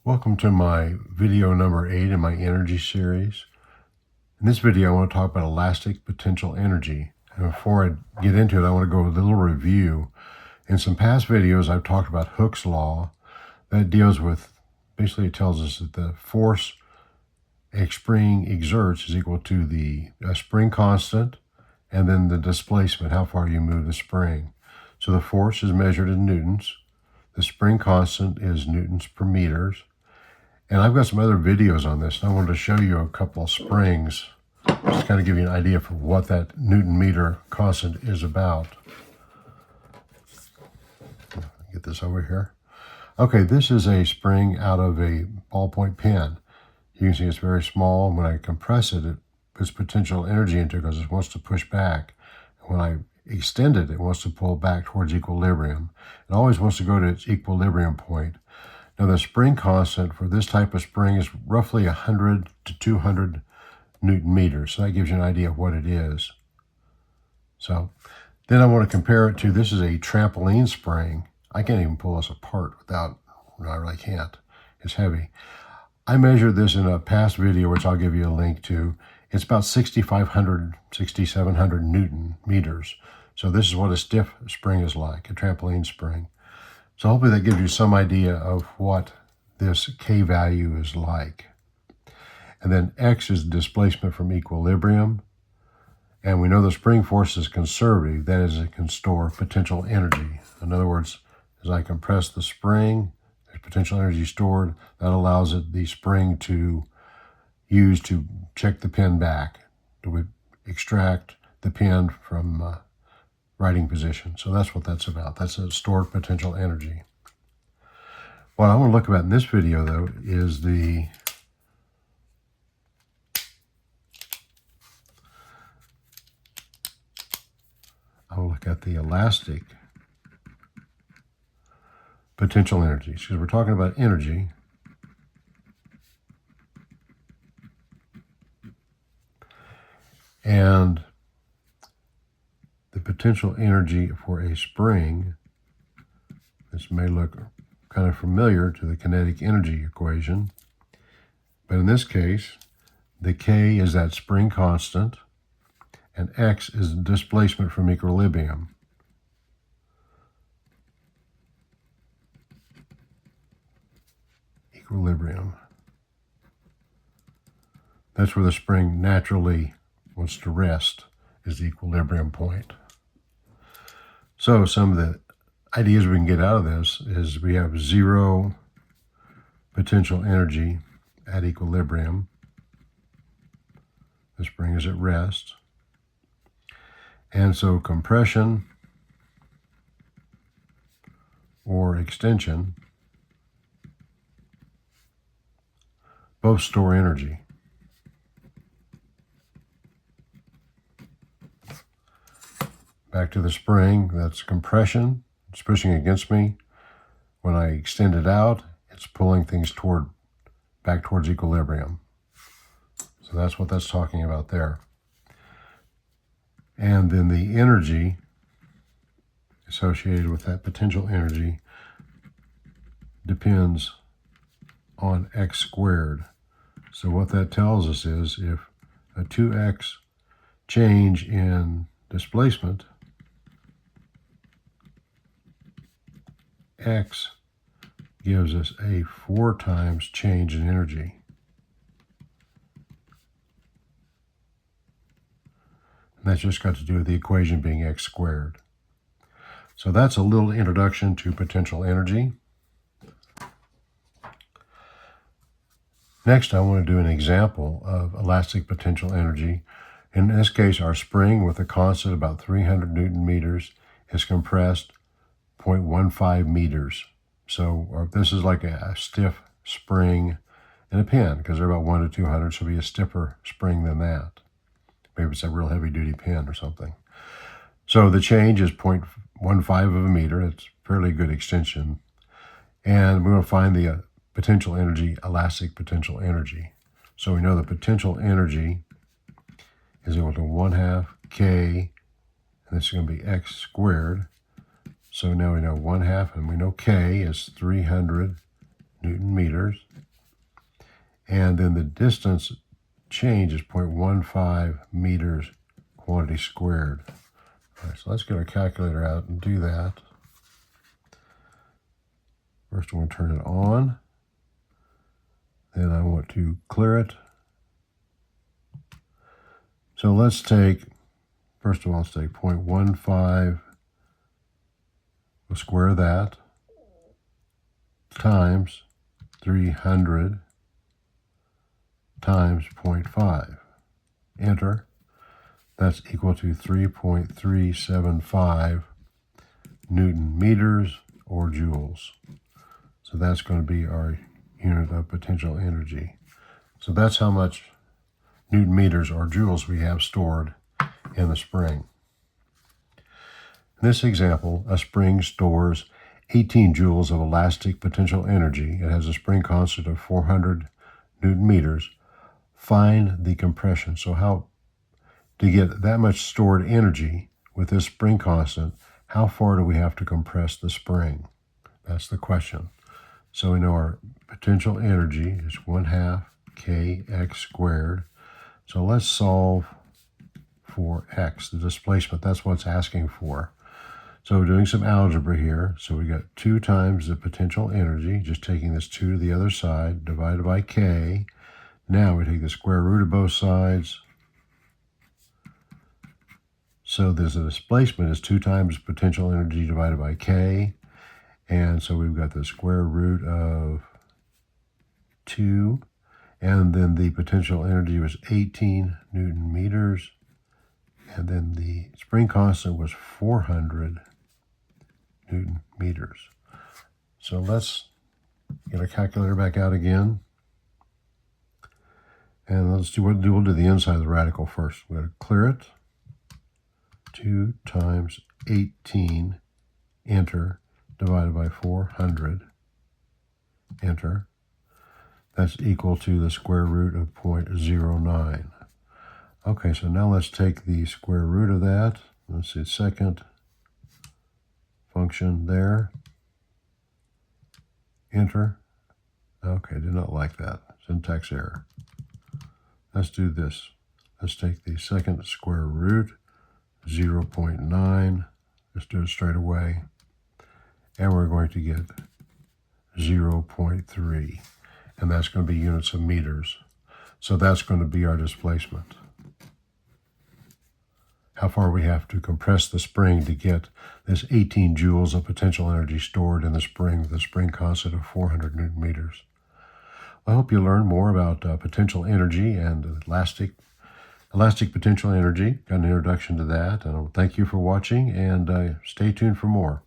Welcome to my video number 8 in my energy series. In this video, I want to talk about elastic potential energy. And before I get into it, I want to go with a little review. In some past videos, I've talked about Hooke's law that deals with, basically it tells us that the force a spring exerts is equal to the spring constant and then the displacement, how far you move the spring. So the force is measured in newtons. The spring constant is newtons per meters. And I've got some other videos on this, and I wanted to show you a couple of springs, just to kind of give you an idea for what that Newton meter constant is about. Get this over here. Okay, this is a spring out of a ballpoint pen. You can see it's very small, and when I compress it, it puts potential energy into it because it wants to push back. When I extend it, it wants to pull back towards equilibrium. It always wants to go to its equilibrium point. Now the spring constant for this type of spring is roughly 100 to 200 Newton meters. So that gives you an idea of what it is. So then I want to compare it to, this is a trampoline spring. I can't even pull this apart without, no, I really can't. It's heavy. I measured this in a past video, which I'll give you a link to. It's about 6,500, 6,700 Newton meters. So this is what a stiff spring is like, a trampoline spring. So hopefully that gives you some idea of what this K value is like. And then X is displacement from equilibrium. And we know the spring force is conservative. That is, it can store potential energy. In other words, as I compress the spring, there's potential energy stored. That allows the spring to use to check the pen back, to extract the pen from writing position. So that's what that's about. That's a stored potential energy. What I want to look at in this video, though, is I'll look at the elastic potential energies, because we're talking about energy. And the potential energy for a spring, this may look kind of familiar to the kinetic energy equation, but in this case, the K is that spring constant, and X is the displacement from equilibrium. Equilibrium. That's where the spring naturally wants to rest, is the equilibrium point. So some of the ideas we can get out of this is we have zero potential energy at equilibrium. The spring is at rest. And so compression or extension both store energy. Back to the spring, that's compression. It's pushing against me. When I extend it out, it's pulling things back towards equilibrium. So that's what that's talking about there. And then the energy associated with that potential energy depends on X squared. So what that tells us is if a 2X change in displacement, X gives us a 4 times change in energy. And that's just got to do with the equation being X squared. So that's a little introduction to potential energy. Next, I want to do an example of elastic potential energy. In this case, our spring with a constant about 300 Newton meters is compressed 0.15 meters. So this is like a stiff spring in a pen, because they're about 1 to 200, so it'll be a stiffer spring than that. Maybe it's a real heavy-duty pen or something. So the change is 0.15 of a meter. It's fairly good extension. And we're going to find the potential energy, elastic potential energy. So we know the potential energy is equal to 1/2 K, and this is going to be X squared. So now we know 1/2, and we know K is 300 Newton meters. And then the distance change is 0.15 meters quantity squared. All right, so let's get our calculator out and do that. First, I want to turn it on. Then I want to clear it. So let's take, first of all, let's take 0.15, we'll square that, times 300 times 0.5. Enter. That's equal to 3.375 Newton meters or joules. So that's going to be our unit of potential energy. So that's how much Newton meters or joules we have stored in the spring. In this example, a spring stores 18 joules of elastic potential energy. It has a spring constant of 400 Newton meters. Find the compression. So to get that much stored energy with this spring constant, how far do we have to compress the spring? That's the question. So we know our potential energy is 1/2 kx squared. So let's solve for x, the displacement. That's what it's asking for. So we're doing some algebra here. So we got 2 times the potential energy, just taking this 2 to the other side, divided by k. Now we take the square root of both sides. So the displacement is 2 times potential energy divided by k. And so we've got the square root of 2. And then the potential energy was 18 Newton meters. And then the spring constant was 400 Newton meters. So let's get our calculator back out again. And let's do we'll do the inside of the radical first. We're going to clear it. 2 times 18, enter, divided by 400, enter. That's equal to the square root of 0.09. Okay, so now let's take the square root of that. Let's see, second function there. Enter. Okay, did not like that. Syntax error. Let's do this. Let's take the second square root, 0.9. Let's do it straight away. And we're going to get 0.3. And that's going to be units of meters. So that's going to be our displacement. How far we have to compress the spring to get this 18 joules of potential energy stored in the spring with a spring constant of 400 Newton meters. I hope you learn more about potential energy and elastic potential energy. Got an introduction to that. And thank you for watching, and stay tuned for more.